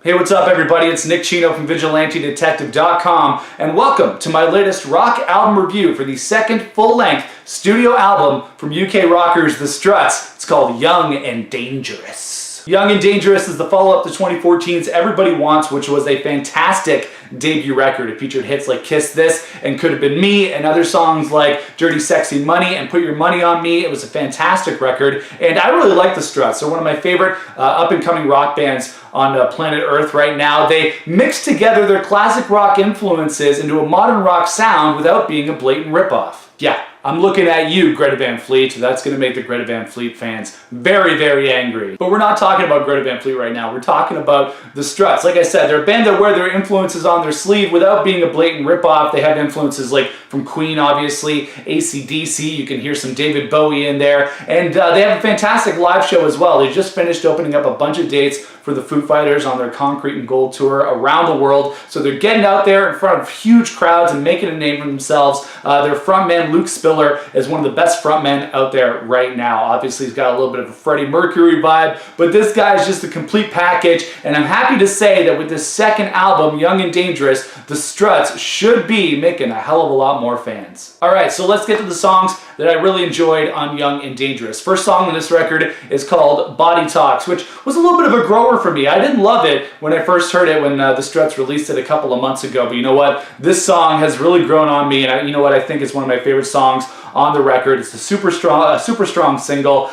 Hey, what's up everybody? It's Nick Cino from VigilanteDetective.com and welcome to my latest rock album review for the second full-length studio album from UK rockers The Struts. It's called Young and Dangerous. Young and Dangerous is the follow-up to 2014's Everybody Wants, which was a fantastic debut record. It featured hits like Kiss This and Could Have Been Me, and other songs like Dirty Sexy Money and Put Your Money on Me. It was a fantastic record, and I really like the Struts. They're one of my favorite up-and-coming rock bands on planet Earth right now. They mix together their classic rock influences into a modern rock sound without being a blatant ripoff. Yeah, I'm looking at you, Greta Van Fleet. That's going to make the Greta Van Fleet fans very, very angry. But we're not talking about Greta Van Fleet right now. We're talking about the Struts. Like I said, they're a band that wear their influences on their sleeve without being a blatant ripoff. They have influences like from Queen, obviously, AC/DC. You can hear some David Bowie in there. And they have a fantastic live show as well. They just finished opening up a bunch of dates for the Foo Fighters on their Concrete and Gold tour around the world. So they're getting out there in front of huge crowds and making a name for themselves. Their frontman, Luke Spiller, is one of the best frontmen out there right now. Obviously, he's got a little bit of a Freddie Mercury vibe, but this guy is just a complete package, and I'm happy to say that with this second album, Young and Dangerous, the Struts should be making a hell of a lot more fans. Alright, so let's get to the songs that I really enjoyed on Young and Dangerous. First song on this record is called Body Talks, which was a little bit of a grower for me. I didn't love it when I first heard it when the Struts released it a couple of months ago, but you know what? This song has really grown on me, and you know what? I think it's one of my favorite songs on the record. It's a super strong single.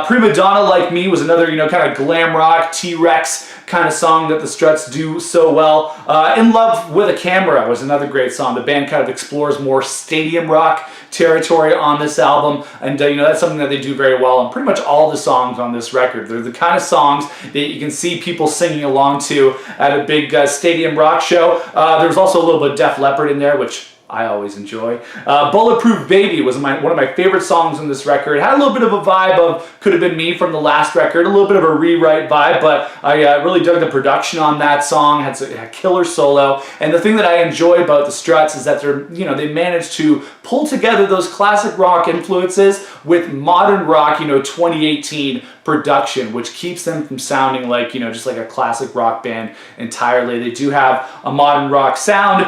Prima Donna Like Me was another, kind of glam rock, T-Rex kind of song that the Struts do so well. In Love with a Camera was another great song. The band kind of explores more stadium rock territory on this album, and that's something that they do very well on pretty much all the songs on this record. They're the kind of songs that you can see people singing along to at a big stadium rock show. There's also a little bit of Def Leppard in there, which I always enjoy. Bulletproof Baby was one of my favorite songs on this record. It had a little bit of a vibe of Could Have Been Me from the last record, a little bit of a rewrite vibe, but I really dug the production on that song. It had a killer solo, and the thing that I enjoy about the Struts is that they managed to pull together those classic rock influences with modern rock, 2018 production, which keeps them from sounding like, just like a classic rock band entirely. They do have a modern rock sound.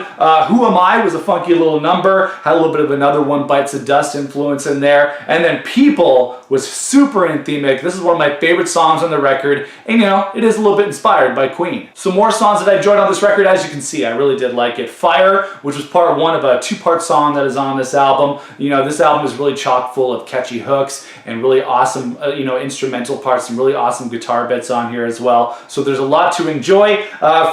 Who Am I was a funky little number, had a little bit of another One Bites the Dust influence in there, and then People was super anthemic. This is one of my favorite songs on the record, and it is a little bit inspired by Queen. Some more songs that I enjoyed on this record, as you can see, I really did like it. Fire, which was part one of a two-part song that is on this album. This album is really chock full of catchy hooks and really awesome, instrumental parts, some really awesome guitar bits on here as well. So there's a lot to enjoy.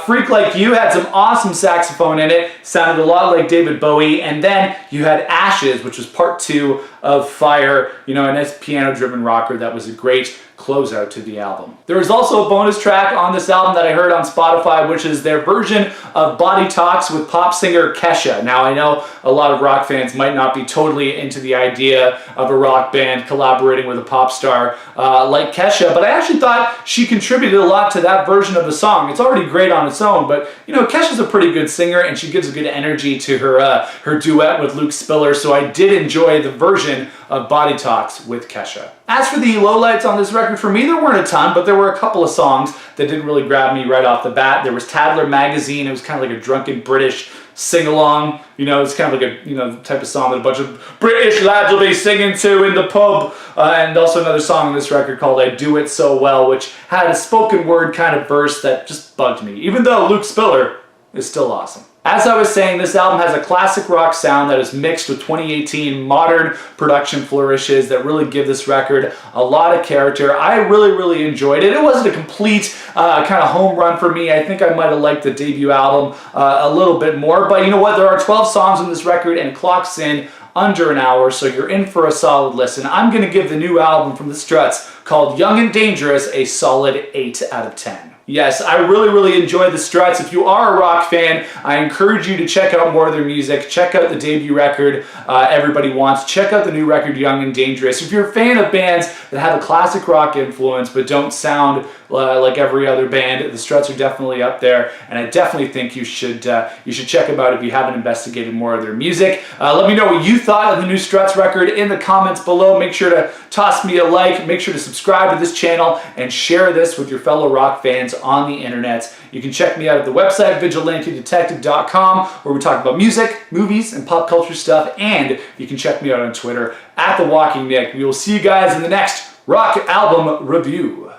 Freak Like You had some awesome saxophone in it, sounded a lot like David Bowie, and then you had Ashes, which was part two of Fire, a nice piano-driven rocker that was a great closeout to the album. There was also a bonus track on this album that I heard on Spotify, which is their version of Body Talks with pop singer Kesha. Now, I know a lot of rock fans might not be totally into the idea of a rock band collaborating with a pop star like Kesha, but I actually thought she contributed a lot to that version of the song. It's already great on its own, but Kesha's a pretty good singer, and she gives a good energy to her duet with Luke Spiller, so I did enjoy the version of Body Talks with Kesha. As for the lowlights on this record, for me, there weren't a ton, but there were a couple of songs that didn't really grab me right off the bat. There was Tadler Magazine. It was kind of like a drunken British sing-along. It's kind of like a, the type of song that a bunch of British lads will be singing to in the pub. And also another song on this record called I Do It So Well, which had a spoken word kind of verse that just bugged me, even though Luke Spiller is still awesome. As I was saying, this album has a classic rock sound that is mixed with 2018 modern production flourishes that really give this record a lot of character. I really, really enjoyed it. It wasn't a complete kind of home run for me. I think I might have liked the debut album a little bit more, but you know what? There are 12 songs on this record and it clocks in under an hour, so you're in for a solid listen. I'm going to give the new album from the Struts called Young and Dangerous a solid 8 out of 10. Yes, I really, really enjoy the Struts. If you are a rock fan, I encourage you to check out more of their music. Check out the debut record, Everybody Wants. Check out the new record, Young and Dangerous. If you're a fan of bands that have a classic rock influence but don't sound like every other band, the Struts are definitely up there, and I definitely think you should check them out if you haven't investigated more of their music. Let me know what you thought of the new Struts record in the comments below. Make sure to toss me a like, make sure to subscribe to this channel, and share this with your fellow rock fans on the internet. You can check me out at the website, vigilantedetective.com, where we talk about music, movies, and pop culture stuff. And you can check me out on Twitter at The Walking Nick. We will see you guys in the next rock album review.